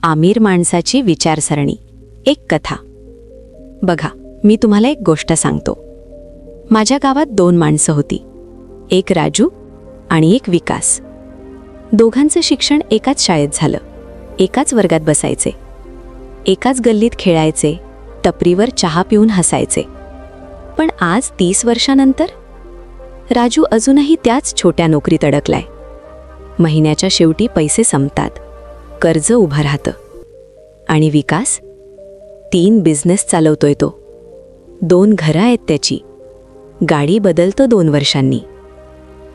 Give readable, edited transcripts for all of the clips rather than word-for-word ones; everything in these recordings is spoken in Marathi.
आमिर माणसाची विचारसरणी. एक कथा. बघा, मी तुम्हाला एक गोष्ट सांगतो. माझ्या गावात 2 माणसं होती. एक राजू आणि एक विकास. दोघांचं शिक्षण एकाच शाळेत झालं. एकाच वर्गात बसायचे. एकाच गल्लीत खेळायचे. टपरीवर चहा पिऊन हसायचे. पण आज 30 वर्षानंतर राजू अजूनही त्याच छोट्या नोकरीत अडकलाय. महिन्याच्या शेवटी पैसे संपतात. कर्ज उभं राहतं. आणि विकास 3 बिझनेस चालवतोय तो. 2 घरं आहेत त्याची. गाडी बदलतो 2 वर्षांनी.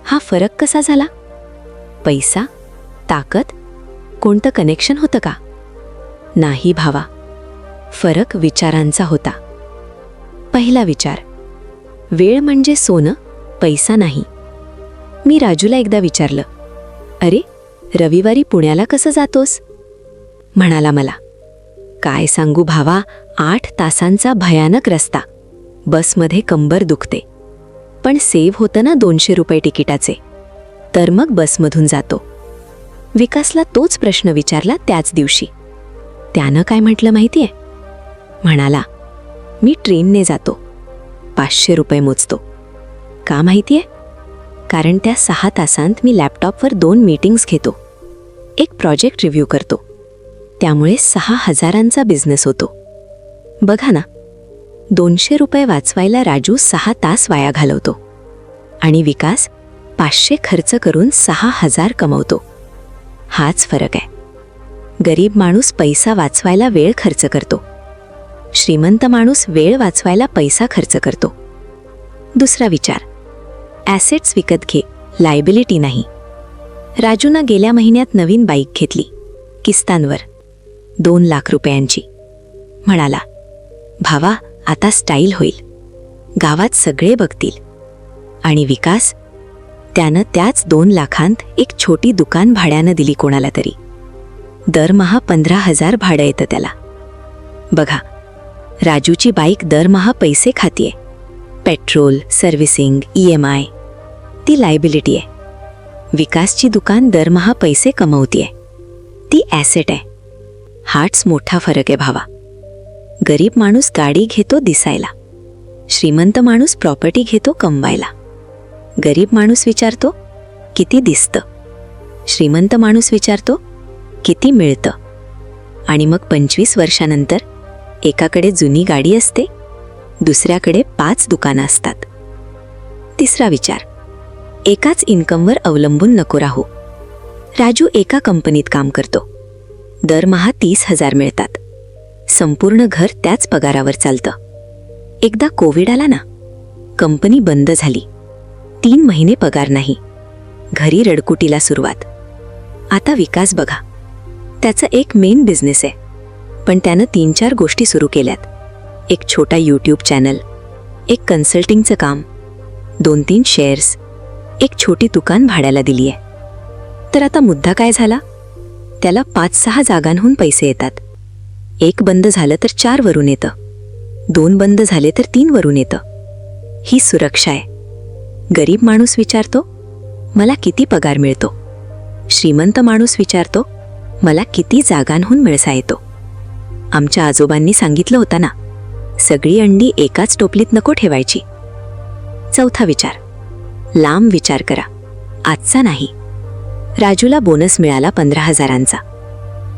हा फरक कसा झाला? पैसा, ताकद, कोणतं कनेक्शन होतं का? नाही भावा, फरक विचारांचा होता. पहिला विचार, वेळ म्हणजे सोनं, पैसा नाही. मी राजूला एकदा विचारलं, अरे रविवारी पुण्याला कसं जातोस? म्हणाला मला, काय सांगू भावा, 8 तासांचा भयानक रस्ता. बसमध्ये कंबर दुखते. पण सेव्ह होतं ना 200 रुपये तिकिटाचे, तर मग बसमधून जातो. विकासला तोच प्रश्न विचारला त्याच दिवशी. त्यानं काय म्हटलं माहितीये? म्हणाला, मी ट्रेनने जातो. 500 रुपये मोजतो. का माहितीये? कारण त्या 6 तासांत मी लॅपटॉपवर 2 मीटिंग्स घेतो. एक प्रोजेक्ट रिव्ह्यू करतो. त्यामुळे 6,000चा बिझनेस होतो. बघा ना, 200 रुपये वाचवायला राजू 6 तास वाया घालवतो. आणि विकास 500 खर्च करून 6,000 कमवतो. हाच फरक आहे. गरीब माणूस पैसा वाचवायला वेळ खर्च करतो. श्रीमंत माणूस वेळ वाचवायला पैसा खर्च करतो. दुसरा विचार, ॲसेट्स विकत घे, लायबिलिटी नाही. राजूनं गेल्या महिन्यात नवीन बाईक घेतली, किस्तांवर, 2 लाख रुपयांची. म्हणाला, भावा आता स्टाईल होईल, गावात सगळे बघतील. आणि विकास, त्यानं त्याच 2 लाखांत एक छोटी दुकान भाड्यानं दिली कोणाला तरी. दरमहा 15,000 भाडं येतं त्याला. बघा, राजूची बाईक दरमहा पैसे खातीये. पेट्रोल, सर्व्हिसिंग, EMI, ती लायबिलिटी आहे. विकासची दुकान दरमहा पैसे कमवतीये. ती ॲसेट आहे. हाच मोठा फरक आहे भावा. गरीब माणूस गाडी घेतो दिसायला. श्रीमंत माणूस प्रॉपर्टी घेतो कमवायला. गरीब माणूस विचारतो, किती दिसतं? श्रीमंत माणूस विचारतो, किती मिळतं? आणि मग 25 वर्षानंतर एकाकडे जुनी गाडी असते, दुसऱ्याकडे 5 दुकानं असतात. तिसरा विचार, एकाच इन्कमवर अवलंबून नको राहू. राजू एका कंपनीत काम करतो. दरमहा 30,000 मिळतात. संपूर्ण घर त्याच पगारावर चालतं. एकदा कोविड आला ना, कंपनी बंद झाली. 3 महिने पगार नाही. घरी रडकुटीला सुरुवात. आता विकास बघा, त्याचं एक मेन बिझनेस आहे, पण त्यानं 3-4 गोष्टी सुरू केल्यात. एक छोटा YouTube चॅनल, एक कन्सल्टिंगचं काम, 2-3 शेअर्स, एक छोटी दुकान भाड्याला दिली आहे. तर आता मुद्दा काय झाला? त्याला 5-6 जागांहून पैसे येतात. 1 बंद झालं तर 4 वरून येतं. 2 बंद झाले तर 3 वरून येतं. ही सुरक्षा आहे. गरीब माणूस विचारतो, मला किती पगार मिळतो? श्रीमंत माणूस विचारतो, मला किती जागांहून मिळसा येतो? आमच्या आजोबांनी सांगितलं होतं ना, सगळी अंडी एकाच टोपलीत नको ठेवायची. चौथा विचार, लांब विचार करा, आजचा नाही. राजूला बोनस मिळाला 15,000चा.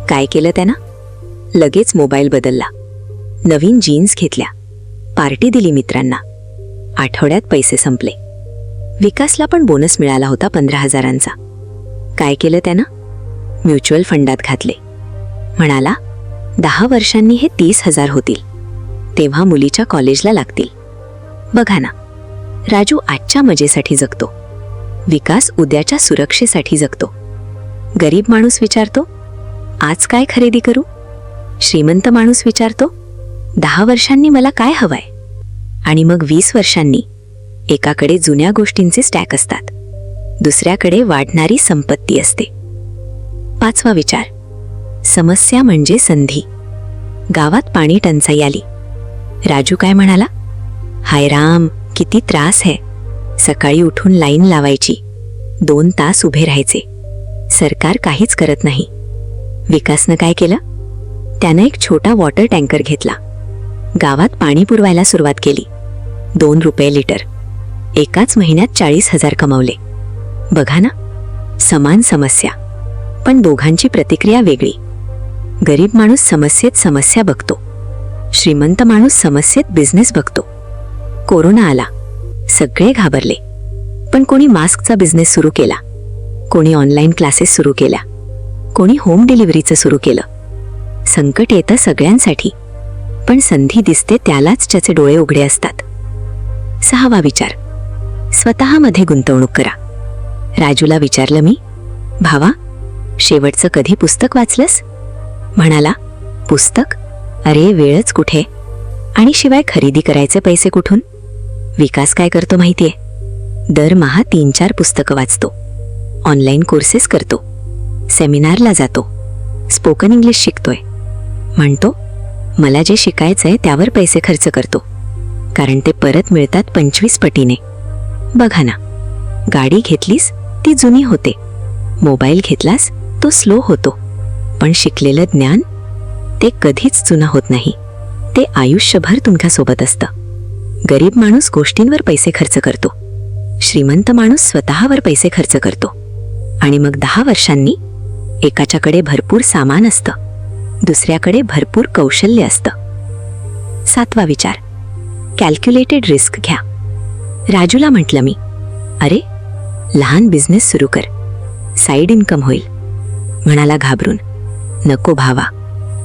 काय केलं त्यानं? लगेच मोबाईल बदलला, नवीन जीन्स घेतल्या, पार्टी दिली मित्रांना. आठवड्यात पैसे संपले. विकासला पण बोनस मिळाला होता 15,000चा. काय केलं त्यानं? म्युच्युअल फंडात घातले. म्हणाला, 10 वर्षांनी हे 30,000 होतील, तेव्हा मुलीच्या कॉलेजला लागतील. बघा ना, राजू आजच्या मजेसाठी जगतो. विकास उद्याच्या सुरक्षेसाठी जगतो. गरीब माणूस विचारतो, आज काय खरेदी करू? श्रीमंत माणूस विचारतो, 10 वर्षांनी मला काय हवंय? आणि मग 20 वर्षांनी एकाकडे जुन्या गोष्टींचे स्टॅक असतात, दुसऱ्याकडे वाढणारी संपत्ती असते. 5वा विचार, समस्या म्हणजे संधी. गावात पाणी टंचाई आली. राजू काय म्हणाला? हाय राम, किती त्रास आहे. सकाळी उठून लाईन लावायची, 2 तास उभे राहायचे, सरकार काहीच करत नाही. विकासनं काय केलं? त्यानं एक छोटा वॉटर टँकर घेतला. गावात पाणी पुरवायला सुरुवात केली. 2 रुपये लिटर. एकाच महिन्यात 40,000 कमावले. बघा ना, समान समस्या, पण दोघांची प्रतिक्रिया वेगळी. गरीब माणूस समस्येत समस्या बघतो, श्रीमंत माणूस समस्येत बिझनेस बघतो. कोरोना आला, सगळे घाबरले, पण कोणी मास्कचा बिझनेस सुरू केला, कोणी ऑनलाईन क्लासेस सुरू केल्या, कोणी होम डिलिव्हरीचं सुरू केलं. संकट येतं सगळ्यांसाठी, पण संधी दिसते त्यालाच ज्याचे डोळे उघडे असतात. 6वा विचार, स्वतःमध्ये गुंतवणूक करा. राजूला विचारलं मी, भावा, शेवटचं कधी पुस्तक वाचलंस? म्हणाला, पुस्तक? अरे वेळच कुठे, आणि शिवाय खरेदी करायचे पैसे कुठून? विकास काय करतो माहितीये? दरमहा 3-4 पुस्तकं वाचतो, ऑनलाईन कोर्सेस करतो, सेमिनारला जातो, स्पोकन इंग्लिश शिकतोय. म्हणतो, मला जे शिकायचंय त्यावर पैसे खर्च करतो, कारण ते परत मिळतात 25 पटीने. बघा ना, गाडी घेतलीस ती जुनी होते, मोबाईल घेतलास तो स्लो होतो, पण शिकलेलं ज्ञान ते कधीच जुनं होत नाही. ते आयुष्यभर तुमच्यासोबत असतं. गरीब माणूस गोष्टींवर पैसे खर्च करतो, श्रीमंत माणूस स्वतःवर पैसे खर्च करतो, आणि मग 10 वर्षांनी एकाच्याकडे भरपूर सामान असतं, दुसऱ्याकडे भरपूर कौशल्य असतं. 7वा विचार, कॅल्क्युलेटेड रिस्क घ्या. राजूला म्हटलं मी, अरे लहान बिझनेस सुरू कर, साईड इन्कम होईल. म्हणाला घाबरून, नको भावा,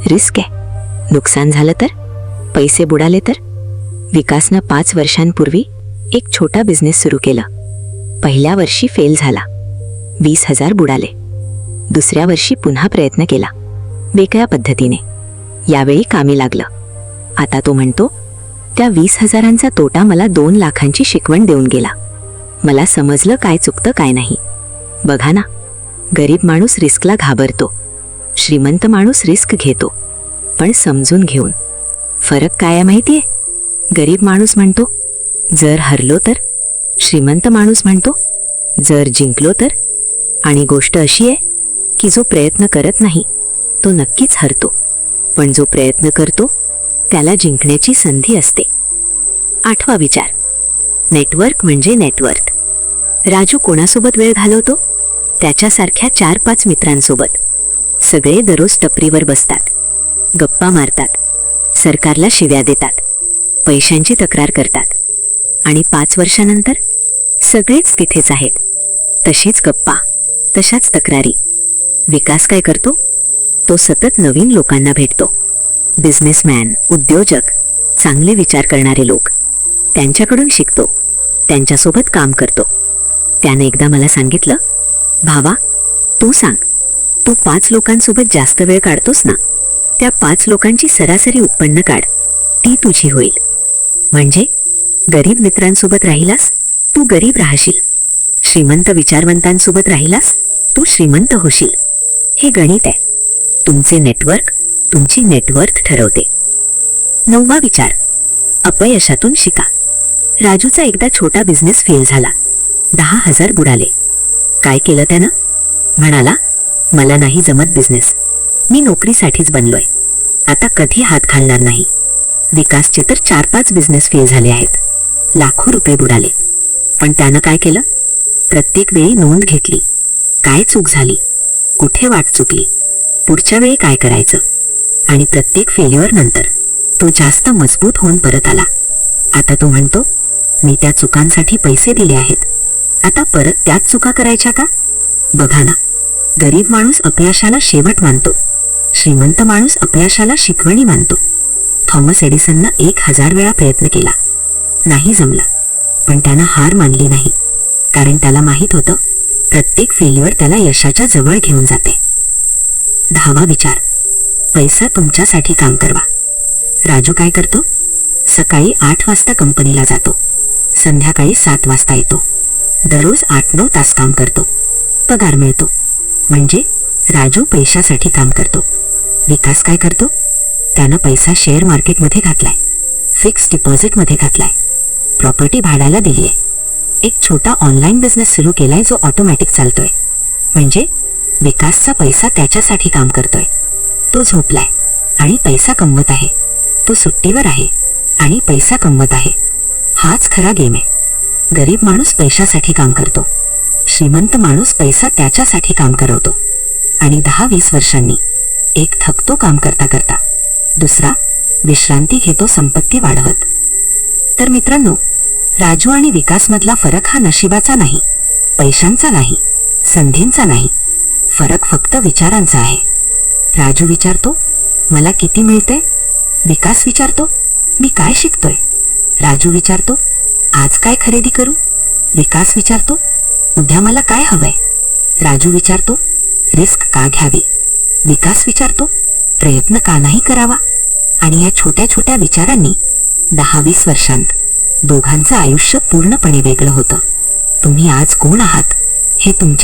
रिस्क आहे. नुकसान झालं तर? पैसे बुडाले तर? विकासनं 5 वर्षांपूर्वी एक छोटा बिझनेस सुरू केला. पहिल्या वर्षी फेल झाला, 20,000 बुडाले. दुसऱ्या वर्षी पुन्हा प्रयत्न केला, वेगळ्या पद्धतीने. यावेळी कामी लागलं. आता तो म्हणतो, त्या 20,000चा तोटा मला 2 लाखांची शिकवण देऊन गेला. मला समजलं काय चुकतं काय नाही. बघा ना, गरीब माणूस रिस्कला घाबरतो, श्रीमंत माणूस रिस्क घेतो, पण समजून घेऊन. फरक काय आहे माहितीये? गरीब माणूस म्हणतो, जर हरलो तर? श्रीमंत माणूस म्हणतो, जर जिंकलो तर? आणि गोष्ट अशी आहे की जो प्रयत्न करत नाही तो नक्कीच हरतो, पण जो प्रयत्न करतो त्याला जिंकण्याची संधी असते. 8वा विचार, नेटवर्क म्हणजे नेटवर्थ. राजू कोणासोबत वेळ घालवतो? त्याच्यासारख्या 4-5 मित्रांसोबत. सगळे दररोज टपरीवर बसतात, गप्पा मारतात, सरकारला शिव्या देतात, पैशांची तक्रार करतात, आणि 5 वर्षानंतर सगळेच तिथेच आहेत. तशीच गप्पा, तशाच तक्रारी. विकास काय करतो? तो सतत नवीन लोकांना भेटतो, बिझनेसमॅन, उद्योजक, चांगले विचार करणारे लोक. त्यांच्याकडून शिकतो, त्यांच्यासोबत काम करतो. त्याने एकदा मला सांगितलं, भावा, तू सांग, तू 5 लोकांसोबत जास्त वेळ काढतोस ना, त्या 5 लोकांची सरासरी उत्पन्न काढ, ती तुझी होईल. म्हणजे गरीब मित्रांसोबत राहिलास तू गरीब राहशील, श्रीमंत विचारवंतांसोबत राहिलास तू श्रीमंत होशील. हे गणित आहे. तुमचे नेटवर्क तुमची नेटवर्थ ठरवते. 9वा विचार, अपयशातून शिका. राजूचा एकदा छोटा बिझनेस फेल झाला, 10,000 बुडाले. काय केलं त्यानं? म्हणाला, मला नाही जमत बिझनेस, मी नोकरीसाठीच बनलोय, आता कधी हात घालणार नाही. विकासचे तर 4-5 बिझनेस फेल झाले आहेत, लाखो रुपये बुडाले. पण त्यानं काय केलं? प्रत्येक वेळी नोंद घेतली, काय चूक झाली, कुठे वाट चुकली, पुढच्या वेळी काय करायचं. आणि प्रत्येक फेल्युअर नंतर तो जास्त मजबूत होऊन परत आला. आता तो म्हणतो, मी त्या चुकांसाठी पैसे दिले आहेत, आता परत त्याच चुका करायच्या का? बघा ना, गरीब माणूस अपयशाला शेवट मानतो, श्रीमंत माणूस अपयशाला शिकवणी मानतो. थॉमस एडिसननं 1000 वेळा प्रयत्न केला, नाही जमला, पण त्यानं हार मानली नाही, कारण त्याला माहित होतं प्रत्येक फेल्युअर त्याला यशाच्या जवळ घेऊन जाते. 10वा विचार, पैसा तुमच्यासाठी काम करवा. राजू काय करतो? सकाळी 8 वाजता कंपनीला जातो, संध्याकाळी 7 वाजता येतो, दररोज 8-9 तास काम करतो, पगार मिळतो. म्हणजे राजू पैशासाठी काम करतो. विकास काय करतो? त्यानं पैसा शेअर मार्केटमध्ये घातलाय, फिक्स डिपॉझिटमध्ये घातलाय, प्रॉपर्टी भाड्याला दिलीये, एक छोटा ऑनलाईन बिझनेस सुरू केलाय जो ऑटोमॅटिक चालतोय. म्हणजे विकासचा पैसा त्याच्यासाठी काम करतोय. तो झोपलाय आणि पैसा कमवत आहे. तो सुट्टीवर आहे आणि पैसा कमवत आहे. हाच खरा गेम आहे. गरीब माणूस पैशासाठी काम करतो, श्रीमंत माणूस पैसा त्याच्यासाठी काम करवतो. आणि 10-20 वर्षांनी एक थकतो काम करता करता, दुसरा विश्रांती घेतो संपत्ती वाढवत. तर मित्रांनो, राजू आणि विकास मधला फरक हा नशिबाचा नाही, पैशांचा नाही, संधींचा नाही. फरक फक्त विचारांचा आहे. राजू विचारतो, मला किती मिळते? विकास विचारतो, मी काय शिकतोय? राजू विचारतो, आज काय खरेदी करू? विकास विचारतो, उद्या मला काय हवंय? राजू विचारतो, रिस्क का घ्यावी? विकास विचारतो, प्रयत्न का नाही करावा? आणि या छोट्या छोट्या विचारांनी 10-20 वर्षांत दोघांचं आयुष्य पूर्णपणे वेगळं होतं. तुम्ही आज कोण आहात हे तुमच्या